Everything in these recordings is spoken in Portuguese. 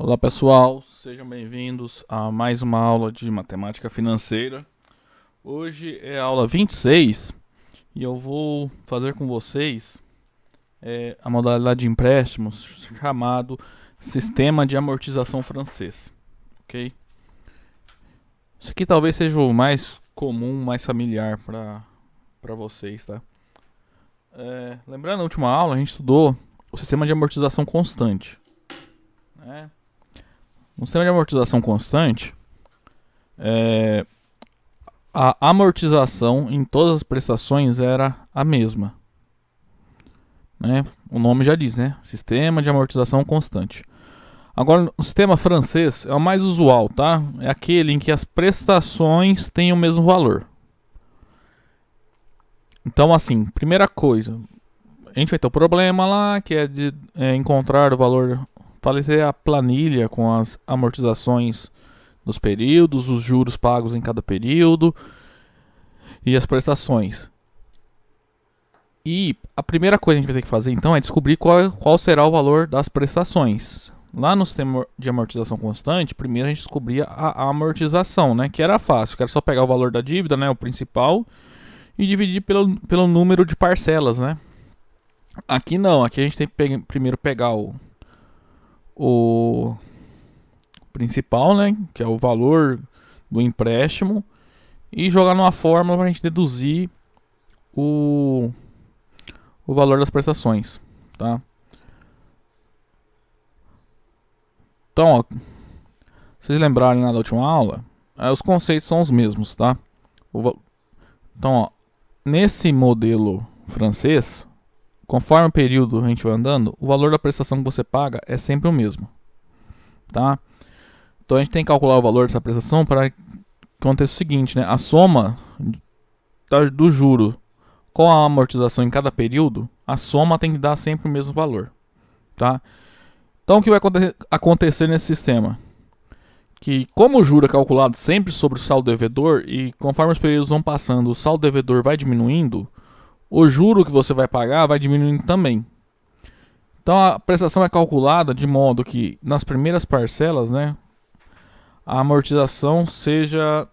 Olá pessoal, sejam bem-vindos a mais uma aula de matemática financeira. Hoje é a aula 26 e eu vou fazer com vocês a modalidade de empréstimos chamado Sistema de Amortização Francês, ok? Isso aqui talvez seja o mais comum, mais familiar para vocês, tá? Lembrando, na última aula a gente estudou o sistema de amortização constante, né? No sistema de amortização constante, a amortização em todas as prestações era a mesma, né? O nome já diz, né? Sistema de amortização constante. Agora, o sistema francês é o mais usual, tá? É aquele em que as prestações têm o mesmo valor. Então, assim, primeira coisa, a gente vai ter o problema lá, que é de encontrar o valor, fazer a planilha com as amortizações dos períodos, os juros pagos em cada período e as prestações. E a primeira coisa que a gente vai ter que fazer então é descobrir qual será o valor das prestações. Lá no sistema de amortização constante, primeiro a gente descobria a amortização, né? Que era fácil, que era só pegar o valor da dívida, né? O principal, e dividir pelo número de parcelas, né? Aqui não, aqui a gente tem que primeiro pegar o principal, né? Que é o valor do empréstimo, e jogar numa fórmula para a gente deduzir o valor das prestações, tá? Então, ó, vocês lembrarem lá da última aula, os conceitos são os mesmos, tá? Então, ó, nesse modelo francês, conforme o período a gente vai andando, o valor da prestação que você paga é sempre o mesmo, tá? Então a gente tem que calcular o valor dessa prestação para que aconteça o seguinte, né? A soma do juro com a amortização em cada período, a soma tem que dar sempre o mesmo valor, tá? Então o que vai acontecer nesse sistema? Que como o juro é calculado sempre sobre o saldo devedor e conforme os períodos vão passando, o saldo devedor vai diminuindo, o juro que você vai pagar vai diminuindo também. Então a prestação é calculada de modo que nas primeiras parcelas, né, a amortização seja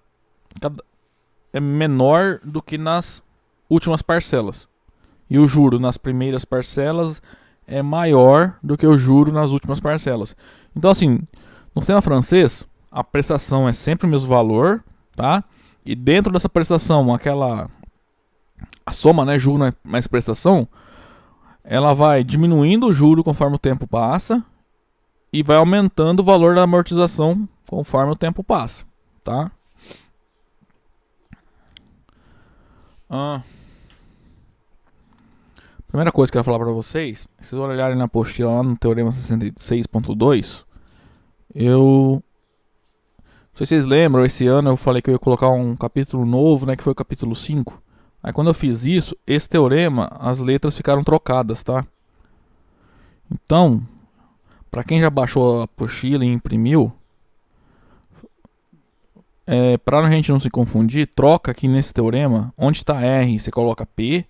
menor do que nas últimas parcelas. E o juro nas primeiras parcelas é maior do que o juro nas últimas parcelas. Então, assim, no sistema francês, a prestação é sempre o mesmo valor, tá? E dentro dessa prestação, a soma, né, juro mais prestação, ela vai diminuindo o juro conforme o tempo passa e vai aumentando o valor da amortização conforme o tempo passa, tá? Primeira coisa que eu quero falar para vocês, se vocês olharem na apostila lá no Teorema 66.2, não sei se vocês lembram, esse ano eu falei que eu ia colocar um capítulo novo, né, que foi o capítulo 5. Aí quando eu fiz isso, esse teorema, as letras ficaram trocadas, tá? Então, para quem já baixou a apostila e imprimiu, para a gente não se confundir, troca aqui nesse teorema, onde está R você coloca P,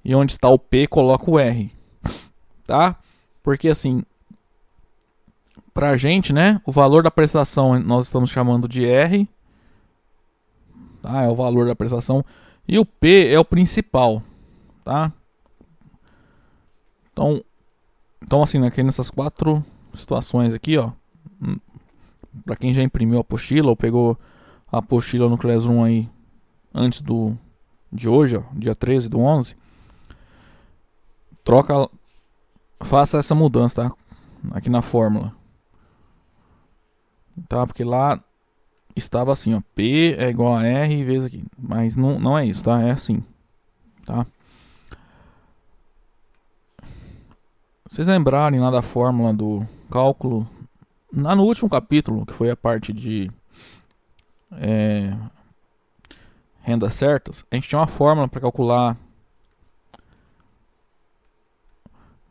e onde está o P coloca o R, tá? Porque assim, pra gente, né, o valor da prestação nós estamos chamando de R, tá? É o valor da prestação, e o P é o principal, tá? Então assim, aqui nessas quatro situações aqui, ó, pra quem já imprimiu a apostila ou pegou a apostila no Classroom aí antes de hoje, ó, dia 13/11, faça essa mudança, tá? Aqui na fórmula, tá? Porque lá estava assim, ó, P é igual a R vezes aqui, mas não é isso, tá? É assim, tá? Vocês lembrarem lá da fórmula do cálculo, lá no último capítulo, que foi a parte de rendas certas, a gente tinha uma fórmula para calcular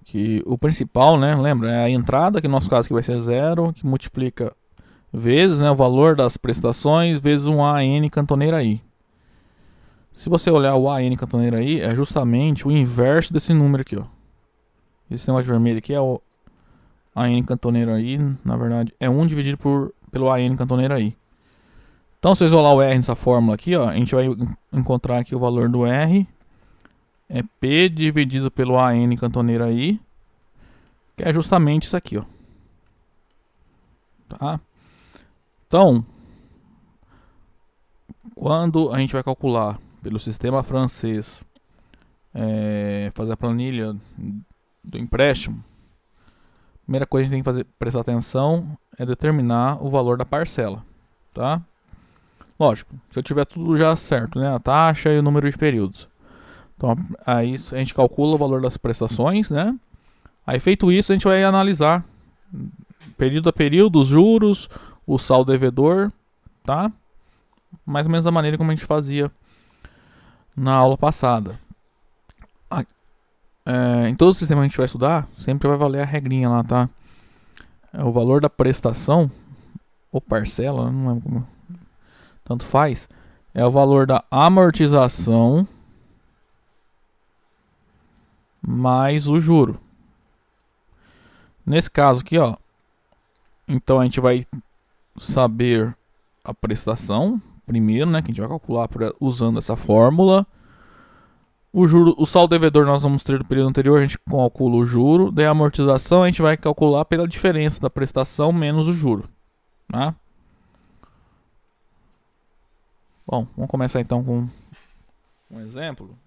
que o principal, né, lembra, é a entrada, que no nosso caso aqui vai ser zero, que multiplica vezes, né, o valor das prestações, vezes um AN cantoneira I. Se você olhar o AN cantoneira I, é justamente o inverso desse número aqui, ó. Esse negócio de vermelho aqui é AN cantoneiro aí, na verdade, é 1 dividido pelo AN cantoneiro aí. Então, se eu isolar o R nessa fórmula aqui, ó, a gente vai encontrar aqui o valor do R é P dividido pelo AN cantoneiro aí, que é justamente isso aqui, ó. Tá? Então, quando a gente vai calcular pelo sistema francês, fazer a planilha do empréstimo, a primeira coisa que a gente tem que prestar atenção é determinar o valor da parcela, tá? Lógico, se eu tiver tudo já certo, né? A taxa e o número de períodos. Então, aí a gente calcula o valor das prestações, né? Aí feito isso, a gente vai analisar período a período, os juros, o saldo devedor, tá? Mais ou menos da maneira como a gente fazia na aula passada. Em todo o sistema que a gente vai estudar, sempre vai valer a regrinha lá, tá? O valor da prestação, ou parcela, não lembro como, tanto faz, é o valor da amortização mais o juro. Nesse caso aqui, ó, então a gente vai saber a prestação primeiro, né, que a gente vai calcular usando essa fórmula. O juro, o saldo devedor nós vamos ter do período anterior, a gente calcula o juro. Daí a amortização a gente vai calcular pela diferença da prestação menos o juro, tá? Bom, vamos começar então com um exemplo.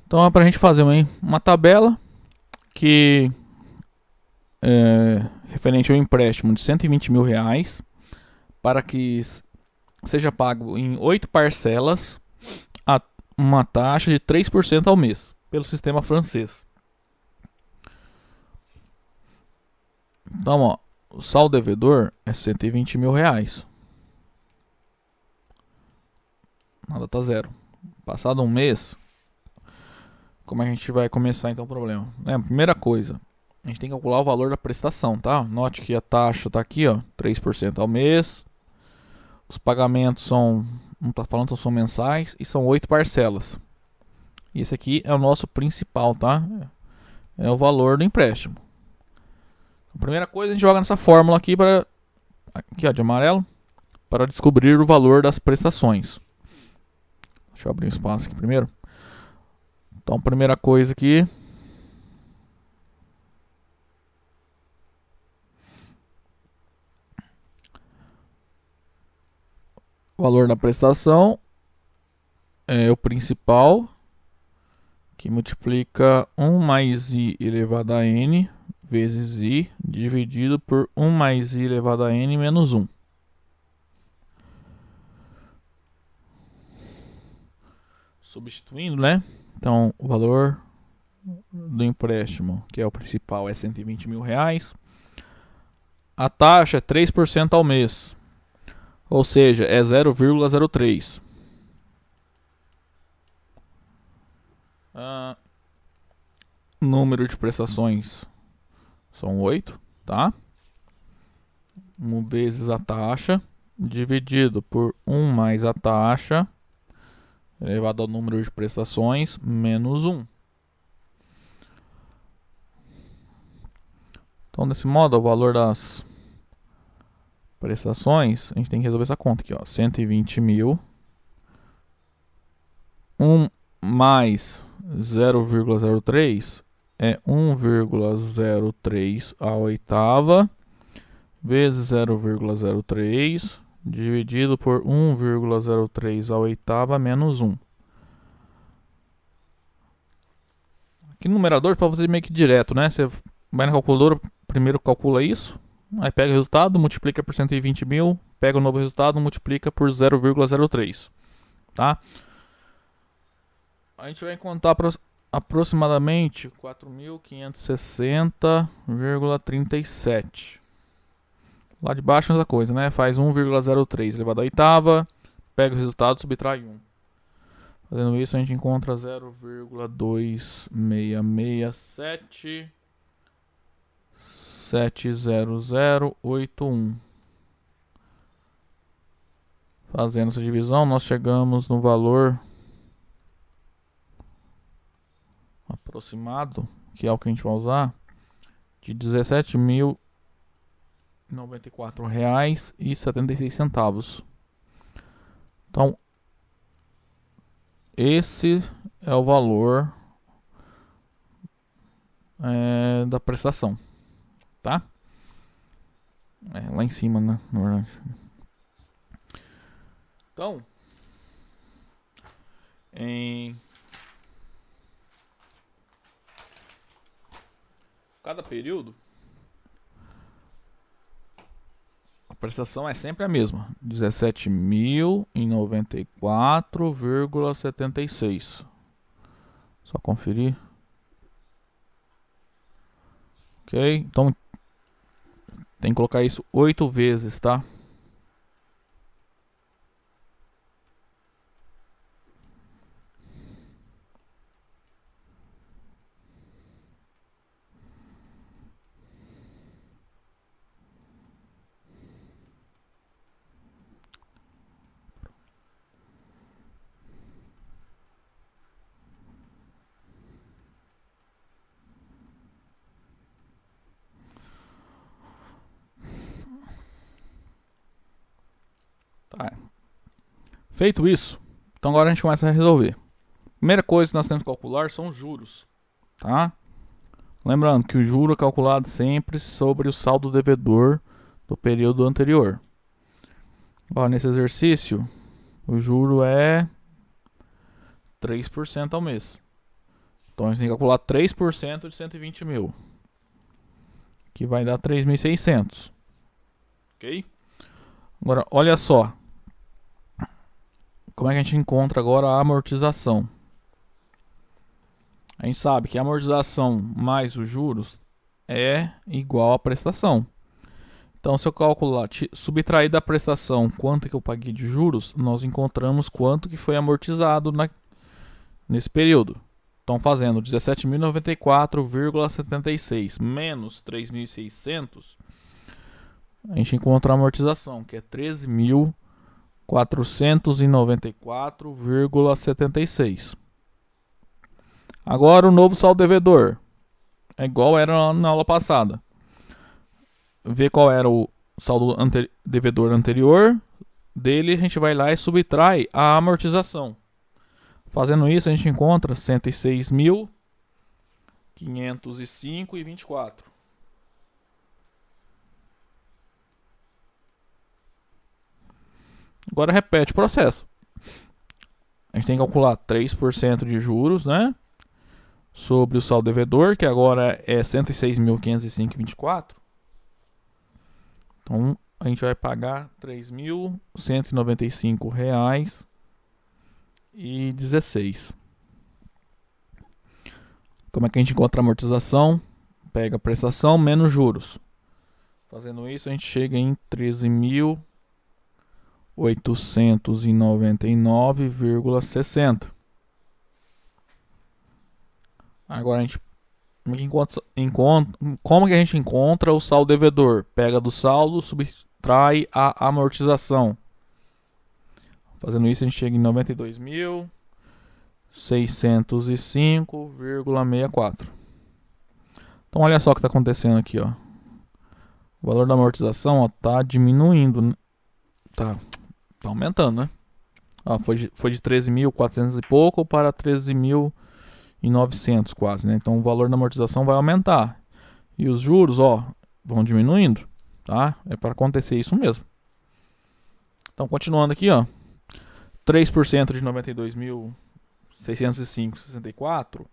Então é para a gente fazer uma tabela que referente ao empréstimo de 120 mil reais para que seja pago em 8 parcelas a uma taxa de 3% ao mês pelo sistema francês. Então, ó, o saldo devedor é 120 mil reais. Nada tá zero. Passado um mês, como é que a gente vai começar então o problema? Primeira coisa, a gente tem que calcular o valor da prestação, tá? Note que a taxa tá aqui, ó, 3% ao mês. Os pagamentos são, não tá falando, são mensais e são 8 parcelas. E esse aqui é o nosso principal, tá? É o valor do empréstimo. A primeira coisa, a gente joga nessa fórmula aqui ó, de amarelo, para descobrir o valor das prestações. Deixa eu abrir um espaço aqui primeiro. Então, primeira coisa aqui, o valor da prestação é o principal, que multiplica 1 mais i elevado a n vezes i dividido por 1 mais i elevado a n menos 1. Substituindo, né? Então, o valor do empréstimo, que é o principal, é 120 mil reais. A taxa é 3% ao mês, ou seja, é 0,03. Número de prestações são 8, tá? 1 vezes a taxa, dividido por 1 mais a taxa, elevado ao número de prestações, menos 1. Então, desse modo, o valor das prestações, a gente tem que resolver essa conta aqui, ó. 120 mil. 1 mais 0,03 é 1,03 a oitava vezes 0,03 dividido por 1,03 a oitava menos 1. Aqui no numerador, para fazer meio que direto, né? Você vai na calculadora, primeiro calcula isso, aí pega o resultado, multiplica por 120 mil, pega o novo resultado, multiplica por 0,03, tá? A gente vai encontrar aproximadamente 4.560,37. Lá de baixo, mesma coisa, né? Faz 1,03 elevado à oitava, pega o resultado, subtrai 1. Fazendo isso, a gente encontra 0,2667,70081. Fazendo essa divisão, nós chegamos no valor aproximado, que é o que a gente vai usar, de R$17.094,76. Então, esse é o valor da prestação, tá? Lá em cima, né? Na verdade. Então, em cada período, a prestação é sempre a mesma, R$17.094,76. Só conferir. Ok, então tem que colocar isso 8 vezes, tá? Tá. Feito isso, então agora a gente começa a resolver. Primeira coisa que nós temos que calcular são os juros, tá? Lembrando que o juro é calculado sempre sobre o saldo devedor do período anterior. Agora, nesse exercício, o juro é 3% ao mês. Então a gente tem que calcular 3% de 120 mil, que vai dar 3.600. Ok? Agora, olha só. Como é que a gente encontra agora a amortização? A gente sabe que a amortização mais os juros é igual à prestação. Então, se eu calcular, subtrair da prestação quanto que eu paguei de juros, nós encontramos quanto que foi amortizado nesse período. Então, fazendo 17.094,76 menos 3.600, a gente encontra a amortização, que é 13.494,76. Agora o novo saldo devedor é igual era na aula passada. Ver qual era o saldo devedor anterior dele, a gente vai lá e subtrai a amortização. Fazendo isso, a gente encontra 106.505,24. Agora repete o processo. A gente tem que calcular 3% de juros, né? Sobre o saldo devedor, que agora é 106.505,24. Então, a gente vai pagar R$3.195,16. Como é que a gente encontra a amortização? Pega a prestação menos juros. Fazendo isso, a gente chega em 13.899,60. Agora a gente como que a gente encontra o saldo devedor? Pega do saldo, subtrai a amortização. Fazendo isso, a gente chega em 92.605,64. Então, olha só o que está acontecendo aqui, ó. O valor da amortização está diminuindo, tá aumentando, né? Ó, foi de 13.400 e pouco para 13.900 quase, né? Então o valor da amortização vai aumentar. E os juros, ó, vão diminuindo, tá? É para acontecer isso mesmo. Então, continuando aqui, ó. 3% de 92.605,64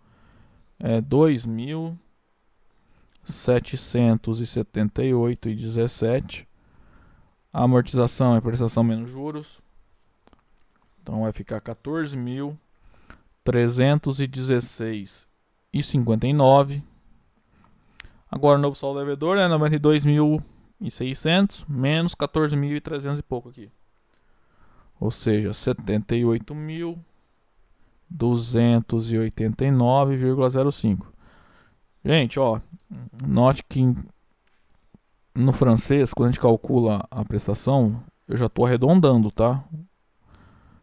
é 2.778,17. A amortização é prestação menos juros. Então vai ficar 14.316,59. Agora o novo saldo devedor é 92.600 menos 14.300 e pouco aqui. Ou seja, 78.289,05. Gente, ó, note que no francês, quando a gente calcula a prestação, eu já estou arredondando, tá?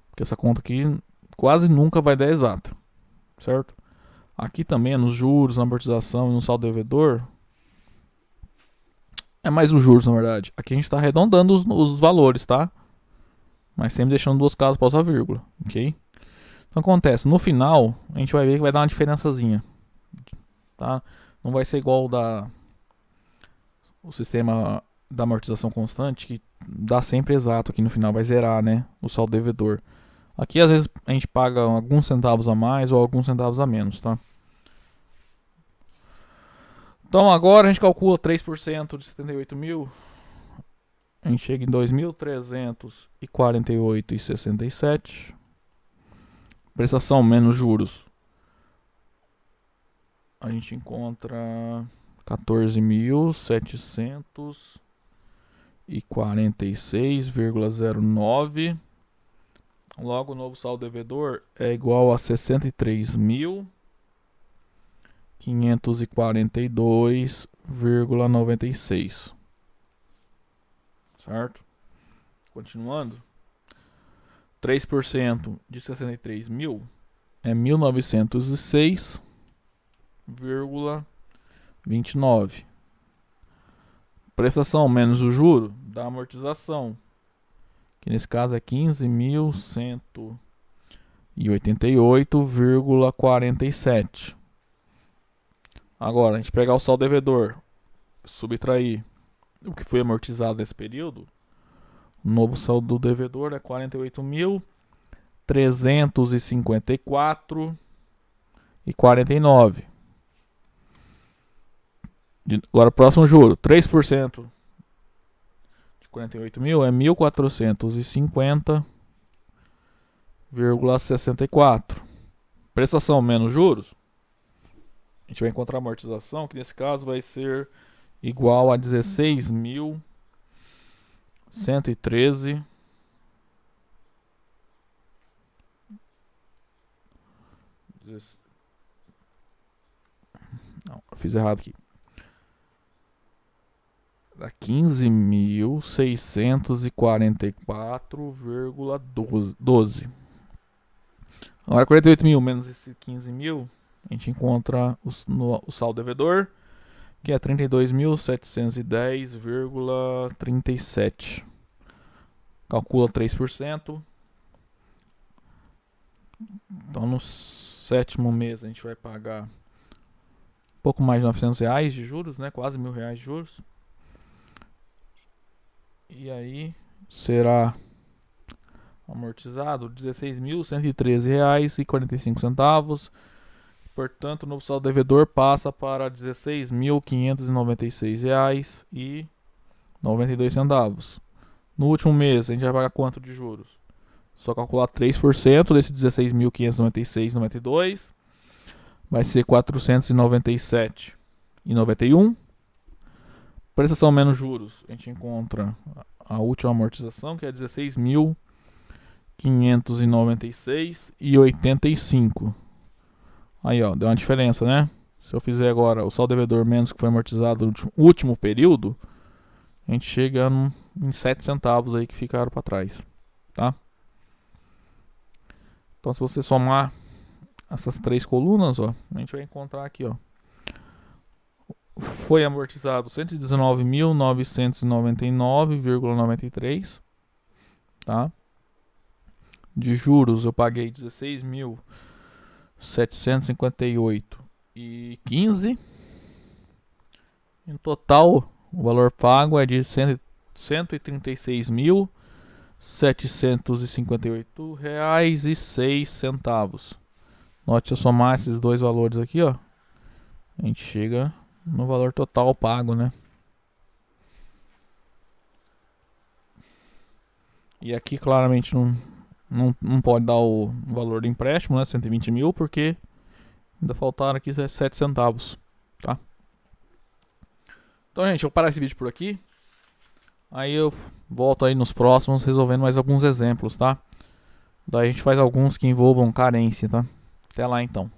Porque essa conta aqui quase nunca vai dar exata, certo? Aqui também, nos juros, na amortização e no saldo devedor, é mais os juros, na verdade. Aqui a gente está arredondando os valores, tá? Mas sempre deixando duas casas após a vírgula, ok? Então acontece, no final, a gente vai ver que vai dar uma diferençazinha, tá? Não vai ser igual o sistema da amortização constante, que dá sempre exato aqui no final, vai zerar, né? O saldo devedor. Aqui às vezes a gente paga alguns centavos a mais ou alguns centavos a menos, tá? Então agora a gente calcula 3% de 78 mil. A gente chega em 2.348,67. Prestação menos juros. A gente encontra 14.746,09. Logo, o novo saldo devedor é igual a 63.542,96. Certo? Continuando. 3% de 63 mil é 1.906,29. Prestação menos o juro da amortização, que nesse caso é 15.188,47. Agora, a gente pegar o saldo devedor, subtrair o que foi amortizado nesse período, o novo saldo devedor é 48.354,49. Agora, próximo juro, 3% de 48 mil é 1.450,64. Prestação menos juros, a gente vai encontrar a amortização, que nesse caso vai ser igual a 16.113. Não, eu fiz errado aqui. Dá 15.644,12. Agora 48 mil menos esse 15 mil, a gente encontra o saldo devedor, que é 32.710,37. Calcula 3%. Então no sétimo mês a gente vai pagar um pouco mais de R$900 de juros, né? Quase R$1.000 de juros. E aí será amortizado R$16.113,45. Portanto, o novo saldo devedor passa para R$16.596,92. No último mês, a gente vai pagar quanto de juros? Só calcular 3% desse 16.596,92. Vai ser 497,91. Prestação menos juros, a gente encontra a última amortização, que é 16.596,85. Aí, ó, deu uma diferença, né? Se eu fizer agora o saldo devedor menos que foi amortizado no último período, a gente chega em 7 centavos aí que ficaram para trás, tá? Então, se você somar essas três colunas, ó, a gente vai encontrar aqui, ó. Foi amortizado 119.999,93, tá? De juros eu paguei 16.758,15. Em total, o valor pago é de R$136.758,06. Note, se eu somar esses dois valores aqui, ó, a gente chega no valor total pago, né? E aqui claramente não pode dar o valor do empréstimo, né? 120 mil, porque ainda faltaram aqui 7 centavos, tá? Então, gente, eu vou parar esse vídeo por aqui. Aí eu volto aí nos próximos resolvendo mais alguns exemplos, tá? Daí a gente faz alguns que envolvam carência, tá? Até lá então.